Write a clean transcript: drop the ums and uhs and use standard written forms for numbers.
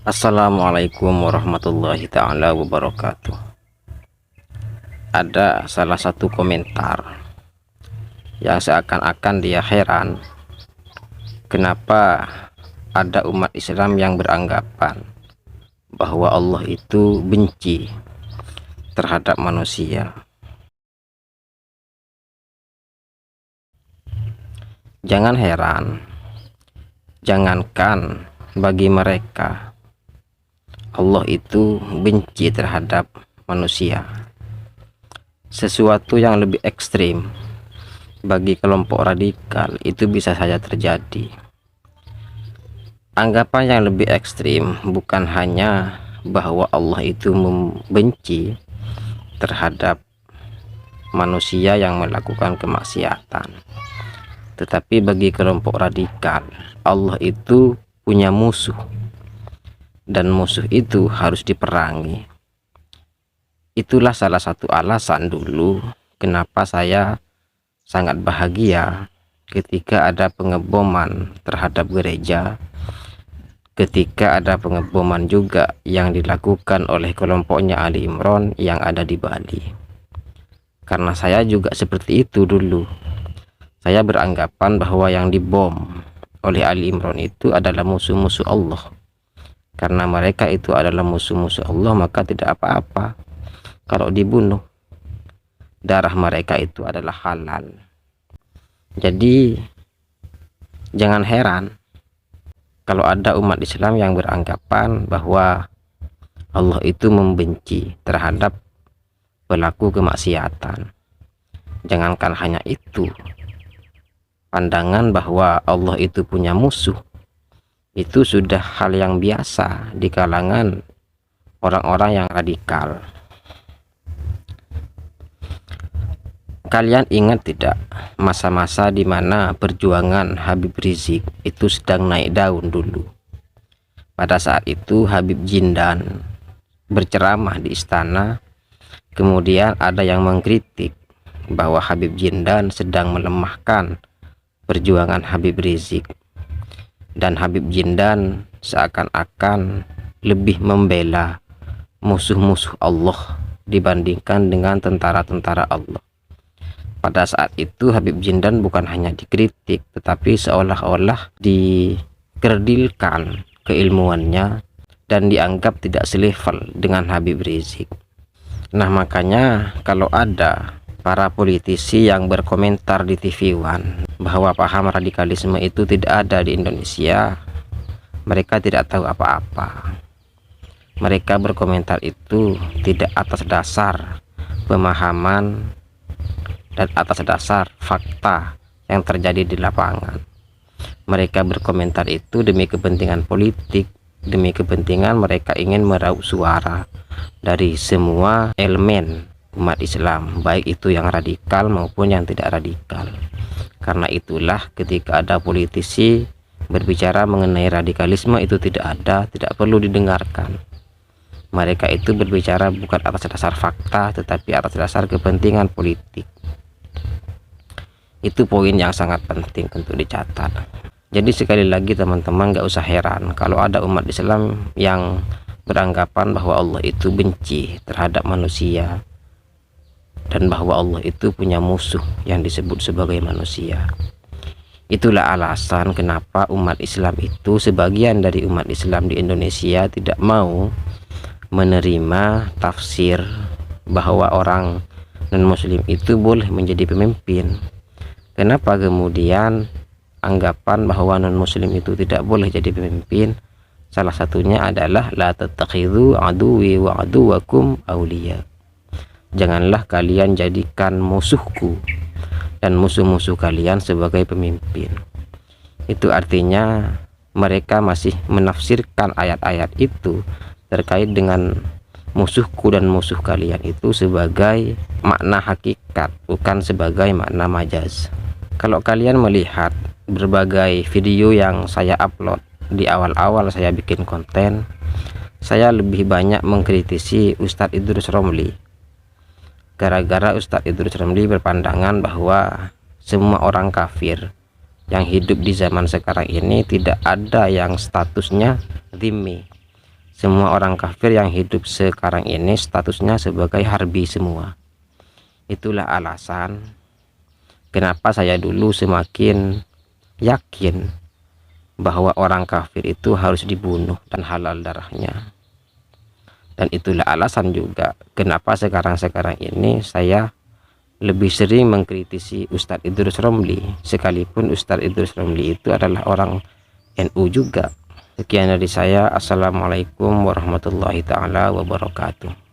Assalamualaikum warahmatullahi ta'ala wabarakatuh. Ada salah satu komentar yang seakan-akan dia heran kenapa ada umat Islam yang beranggapan bahwa Allah itu benci terhadap manusia. Jangan heran, jangankan bagi mereka Allah itu benci terhadap manusia, sesuatu yang lebih ekstrim bagi kelompok radikal itu bisa saja terjadi. Anggapan yang lebih ekstrim bukan hanya bahwa Allah itu membenci terhadap manusia yang melakukan kemaksiatan, tetapi bagi kelompok radikal Allah itu punya musuh, dan musuh itu harus diperangi. Itulah salah satu alasan dulu kenapa saya sangat bahagia ketika ada pengeboman terhadap gereja, ketika ada pengeboman juga yang dilakukan oleh kelompoknya Ali Imron yang ada di Bali. Karena saya juga seperti itu dulu. Saya beranggapan bahwa yang dibom oleh Ali Imron itu adalah musuh-musuh Allah. Karena mereka itu adalah musuh-musuh Allah, maka tidak apa-apa kalau dibunuh. Darah mereka itu adalah halal. Jadi jangan heran kalau ada umat Islam yang beranggapan bahwa Allah itu membenci terhadap pelaku kemaksiatan. Jangankan hanya itu, pandangan bahwa Allah itu punya musuh itu sudah hal yang biasa di kalangan orang-orang yang radikal. Kalian ingat tidak masa-masa di mana perjuangan Habib Rizik itu sedang naik daun dulu? Pada saat itu Habib Jindan berceramah di istana, kemudian ada yang mengkritik bahwa Habib Jindan sedang melemahkan perjuangan Habib Rizik. Dan Habib Jindan seakan-akan lebih membela musuh-musuh Allah dibandingkan dengan tentara-tentara Allah. Pada saat itu Habib Jindan bukan hanya dikritik, tetapi seolah-olah dikerdilkan keilmuannya dan dianggap tidak selevel dengan Habib Rizik. Nah, makanya kalau ada para politisi yang berkomentar di TV One bahwa paham radikalisme itu tidak ada di Indonesia, mereka tidak tahu apa-apa. Mereka berkomentar itu tidak atas dasar pemahaman dan atas dasar fakta yang terjadi di lapangan. Mereka berkomentar itu demi kepentingan politik, demi kepentingan mereka ingin meraup suara dari semua elemen umat Islam, baik itu yang radikal maupun yang tidak radikal. Karena itulah ketika ada politisi berbicara mengenai radikalisme itu tidak perlu didengarkan. Mereka itu berbicara bukan atas dasar fakta, tetapi atas dasar kepentingan politik. Itu poin yang sangat penting untuk dicatat. Jadi sekali lagi teman-teman, gak usah heran kalau ada umat Islam yang beranggapan bahwa Allah itu benci terhadap manusia, dan bahwa Allah itu punya musuh yang disebut sebagai manusia. Itulah alasan kenapa umat Islam itu, sebagian dari umat Islam di Indonesia tidak mau menerima tafsir bahwa orang non-muslim itu boleh menjadi pemimpin. Kenapa kemudian anggapan bahwa non-muslim itu tidak boleh jadi pemimpin? Salah satunya adalah la tattakhidhu aduwi wa aduwakum awliya. Janganlah kalian jadikan musuhku dan musuh-musuh kalian sebagai pemimpin. Itu artinya mereka masih menafsirkan ayat-ayat itu terkait dengan musuhku dan musuh kalian itu sebagai makna hakikat, bukan sebagai makna majaz. Kalau kalian melihat berbagai video yang saya upload di awal-awal saya bikin konten, saya lebih banyak mengkritisi Ustadz Idrus Romli. Gara-gara Ustadz Idrus Romli berpandangan bahwa semua orang kafir yang hidup di zaman sekarang ini tidak ada yang statusnya dhimmi, semua orang kafir yang hidup sekarang ini statusnya sebagai harbi semua. Itulah alasan kenapa saya dulu semakin yakin bahwa orang kafir itu harus dibunuh dan halal darahnya. Dan itulah alasan juga kenapa sekarang ini saya lebih sering mengkritisi Ustadz Idrus Romli, sekalipun Ustadz Idrus Romli itu adalah orang NU juga. Sekian dari saya. Assalamualaikum warahmatullahi taala wabarakatuh.